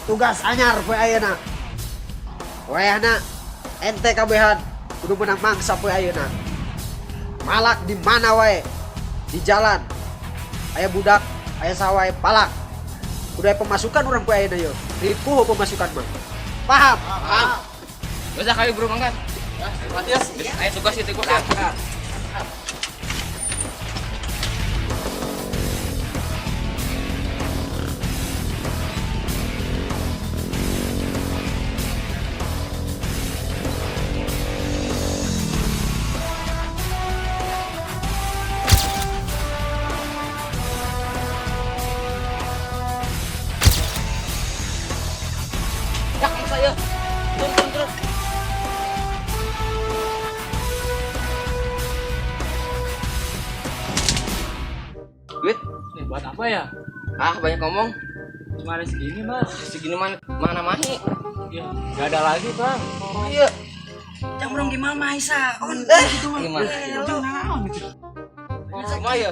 tugas anyar poe ayeuna. Wayahna ente kabehan kudu menang mangsa poe ayeuna. Malak di mana wae? Di jalan. Aya budak, aya sawai palak. Udah pemasukan orang poe ayeuna yeuh. Ripuh pemasukan mah. Paham? Paham. Bisa kayu bro mangkat. Ya, ayo tugas itu gua. Jak saya. Turun. Duit? Nih, buat apa ya? Ah, banyak ngomong. Cuma ada segini, Mas. Segini mana mahi? Ya, nggak ada lagi, Bang. Iya. Yang belum gimana Maisa? On gitu mah. Gimana? Cuma ya.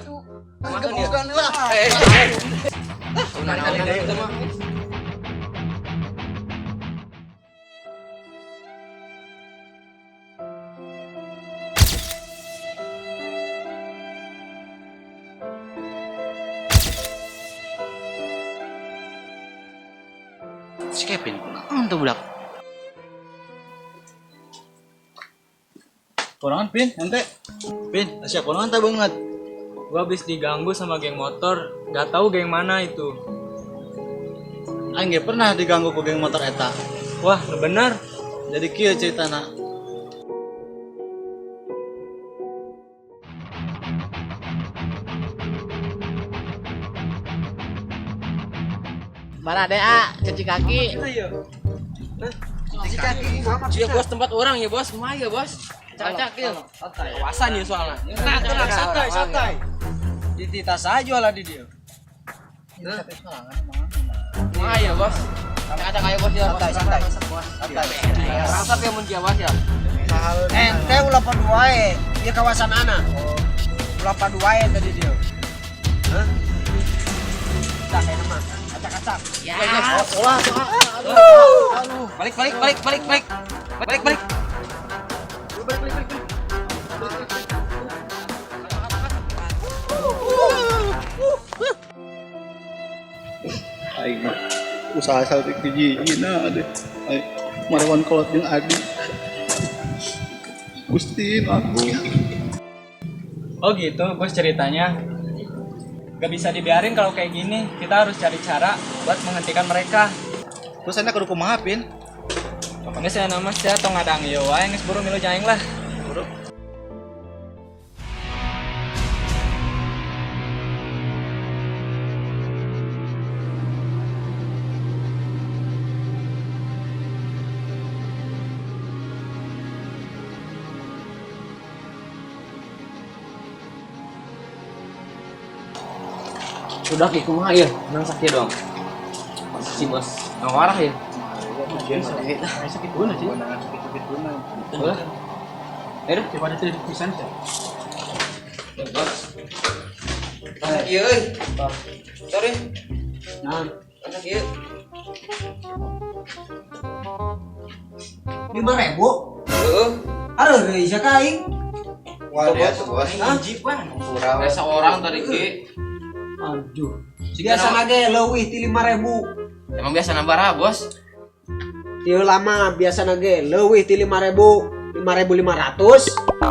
Makan ya. lah. Nah, itu mah. Si Kevin, tuh budak. Kurangan pin, ente. Pin, asyik kurangan tak banget. Gua habis diganggu sama geng motor, nggak tahu geng mana itu. Aing ge pernah diganggu ku geng motor eta. Wah, bener. Jadi kieu ceritana. Mana ada cuci kaki? Cuci kaki Muhammad. Ya bos, tempat orang ya bos, mah ya bos. Cacak ya. Kawasan ya soalnya. Tenang, santai. Di tas aja lah di dia. Mah ya bos. Cacak kayak bos ya. Santai. Rangsap ya mun Jawa ya. Ente ulah padu wae, ieu kawasan ana. Ulah padu wae tadi dia. Hah? Dah kayak nama. Acak-acak. Ya. Balik. Aing mah usaha saltik hiji-hijina deh. Aing marawan kolot jeung Adi. Gustin aku. Oh gitu, bos ceritanya. Gak bisa dibiarin kalau kayak gini. Kita harus cari cara buat menghentikan mereka. Terus anda kudu kumaha pin? Pokoknya saya nama saya tong ngadang yo wae geus buru milu jaing lah. Sudah ki kumaha ya? Nang sakit dong. Si bos. Nang warah ya. Sakit pun sih. Ulah. Ayo Coba ada tulis tulisan sih. bos. Anak ieu euy. Sorry. Nah, Anak ieu. 5.000. Heeh. Aduh, geus ka aing. Bos. Hiji Biasa orang tadi ki. Aduh. Biasa ge leuwih ti 5.000. Emang biasa nambah bos. Ieu lama biasa ge leuwih ti 5.000. 5.500.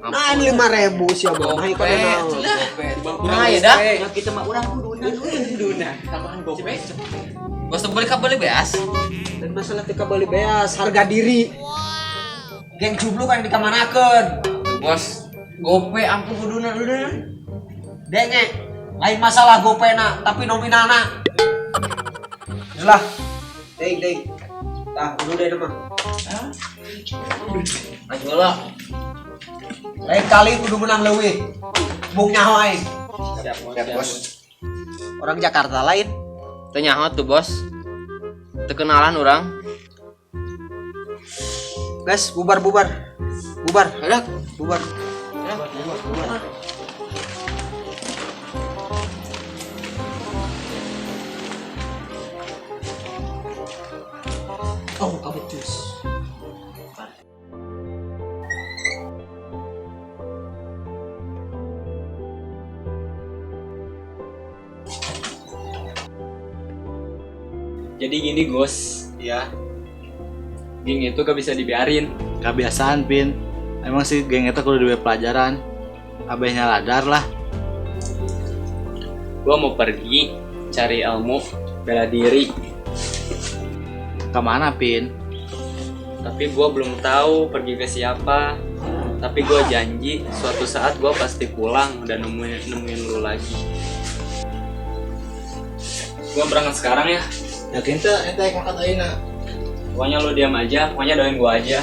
Nah, 5.000 sia mah. Nah, ieu naon. Nah, ya dah. Kita mah urang kuduna. Tambahan gopay. Bos tuh beli beas. Dan masalah teu kabeli beas, harga diri. Geng jubluk kan dikamanakeun. Bos, gopay ampun kuduna. Denge, lain masalah gopena, tapi nominalna. Lah. Deng. Tah, dulu deh mah. Ayo lah. Lain kali kudu menang leuwih. Mung nyaho aing. Siap bos. Orang Jakarta lain. Teu nyaho tuh bos. Teu kenalan orang. Guys, bubar. Bubar. Adak. Bubar. Jadi gini Gus, Ya, geng itu gak bisa dibiarin. kebiasaan Pin. Emang sih geng itu kudu diberi pelajaran. Abahnya ladar lah. Gue mau pergi cari ilmu bela diri, Kemana Pin? tapi gue belum tahu pergi ke siapa. Tapi gue janji suatu saat gue pasti pulang dan nemuin lu lagi. Gue berangkat sekarang ya. Yakin tuh ente kakak ayeuna. Pokoknya lu diam aja, pokoknya doain gue aja.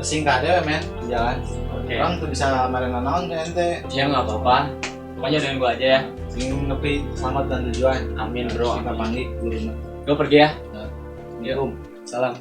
Singkat ya men, jalan. Oke. Orang tuh bisa marina naon ke ente. Ya nggak apa-apa. Pokoknya doain gue aja ya. Sing nepi selamat dan tujuan. Amin bro. Kita panggil guruna. Gue pergi ya. Yuk. Salam.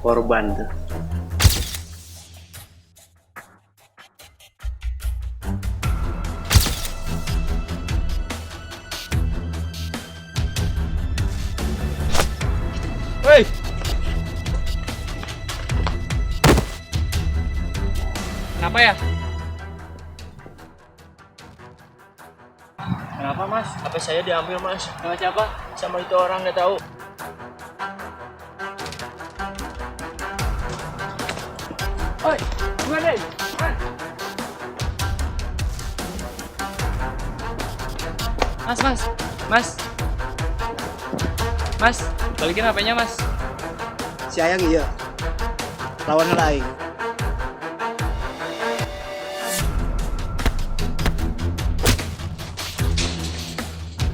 Korban tuh. Hei! Kenapa ya? Kenapa mas? HP saya diambil mas. Sama siapa? Sama itu orang nggak tahu. Oi, gimana deh? Mas, balikin HP-nya mas. Si Ayang iya. Lawan lain.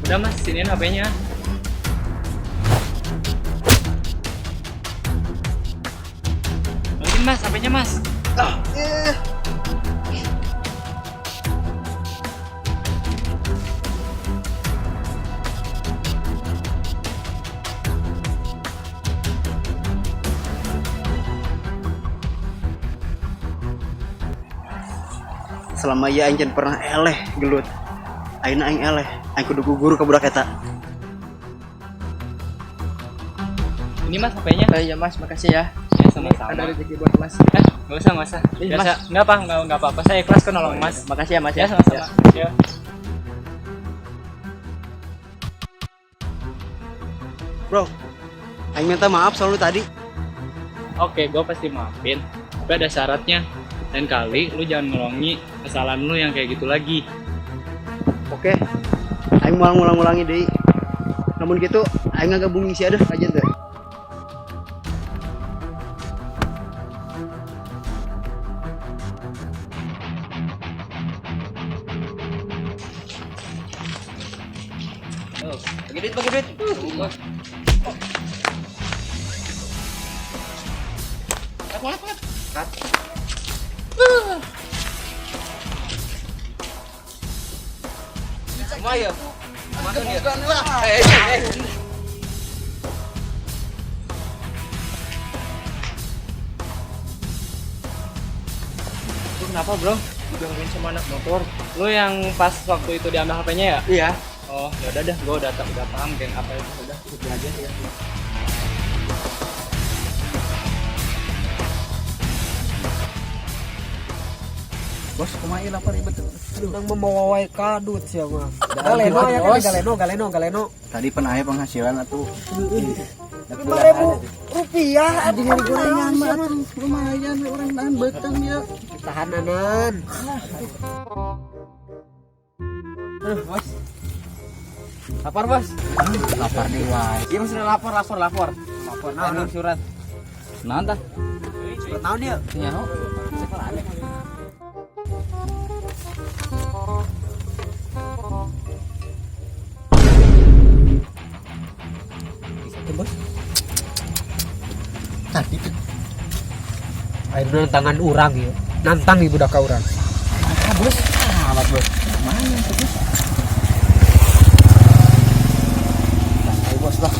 Udah mas, siniin HP-nya. Balikin mas, HP-nya mas. Selama ia aing jangan pernah eleh gelut. Aina aing eleh, aing kudu gugur ke budak eta. Ini mas HP-nya. Iya mas, makasih ya. Ya sama-sama. Ada rezeki buat mas. Nggak usah. Iya, Biasa. Nggak apa-apa. Saya ikhlas kok nolong mas. Makasih ya mas Ya sama-sama. Ya. Bro, aing minta maaf soal lu tadi. Oke, gue pasti maafin. Tapi ada syaratnya. Lain kali lu jangan ngelongi kesalahan lu yang kayak gitu lagi. Oke. Aing mau ngulang-ngulangi deui. Namun gitu, aing ngagabungin si aduh aja tuh. Bagi duit. Semua ya. Makan ya. Lu kenapa bro? Digangguin sama anak motor. Lu yang pas waktu itu diambil HP-nya ya? Iya. Oh, ya udah dah, gue udah paham geng apa itu. Udah, ikut aja ya. Bos, kumaha ieu lapar ieu betul. Nang membawa wae kadut sia mah. Galeno ya kan galeno. Tadi pun aya penghasilan atuh. 5.000 rupiah Di hari gorengan mah atuh lumayan urang nahan beuteung ya. tahanan. Bos. Lapar, Bos. Lapar deui wae. Iya, Mas, udah lapor. Lapor naon surat. Naon tah? Surat naon ieu? Nya no. Sekolah ada. Tadi tuh Ayeuna tangan urang ieu. Nantang ieu budak ka urang. Bos. Amat, Bos. mana tuh bos? Ayo, Bos, lah.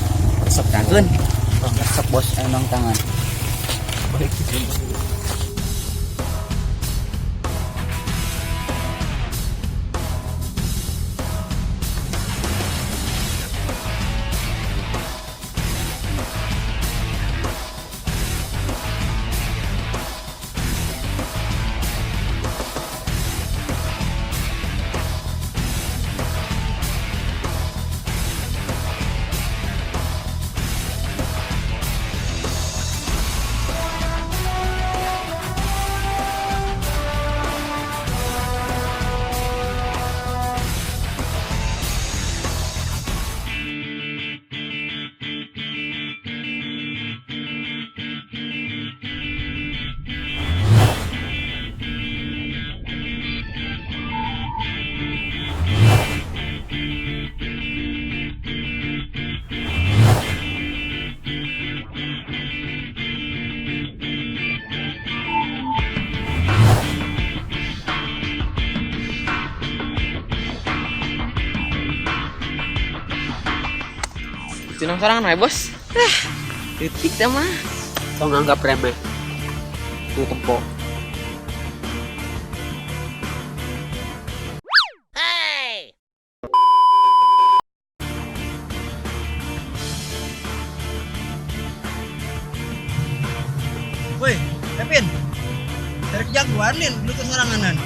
Resep kangen. Resep bos emang tangan. Sinang sorangan wae, Bos. Titik dah mah. Tong anggap remeh. Itu tempo. Woi, Kevin. Dari kejagoan lin, lu kesoranganan.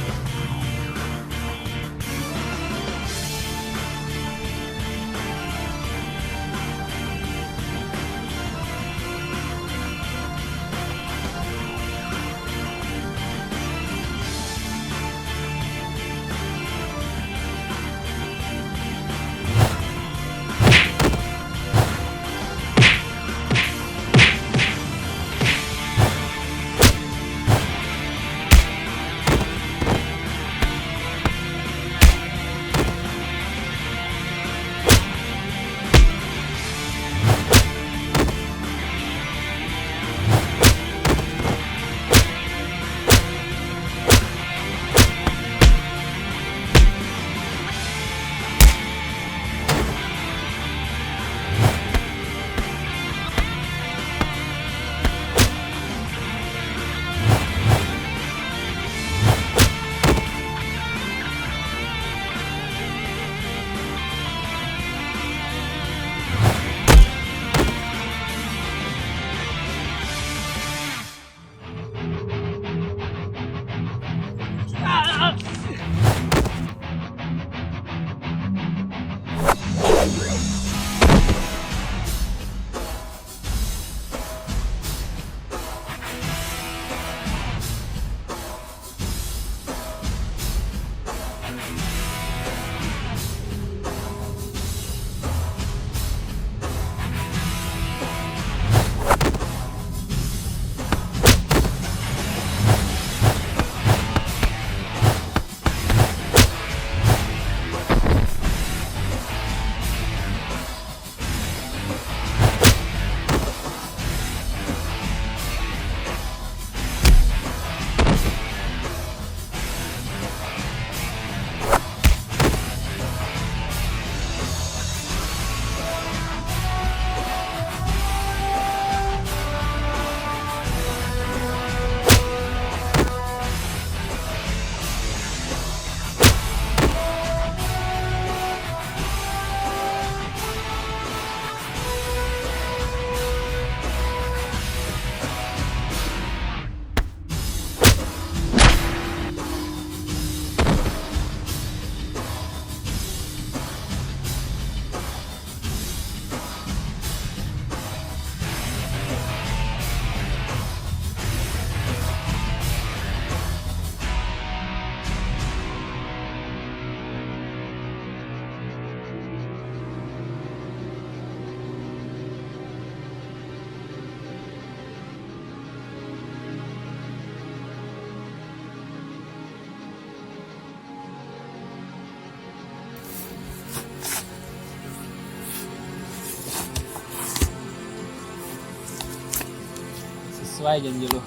sesuai janji lu.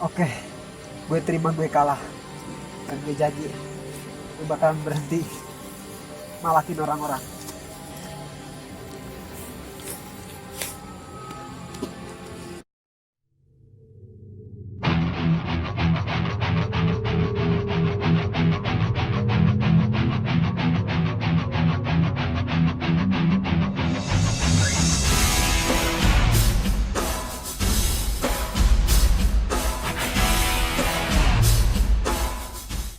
Oke, gue terima gue kalah. Dan gue janji, gue bakalan berhenti malakin orang-orang.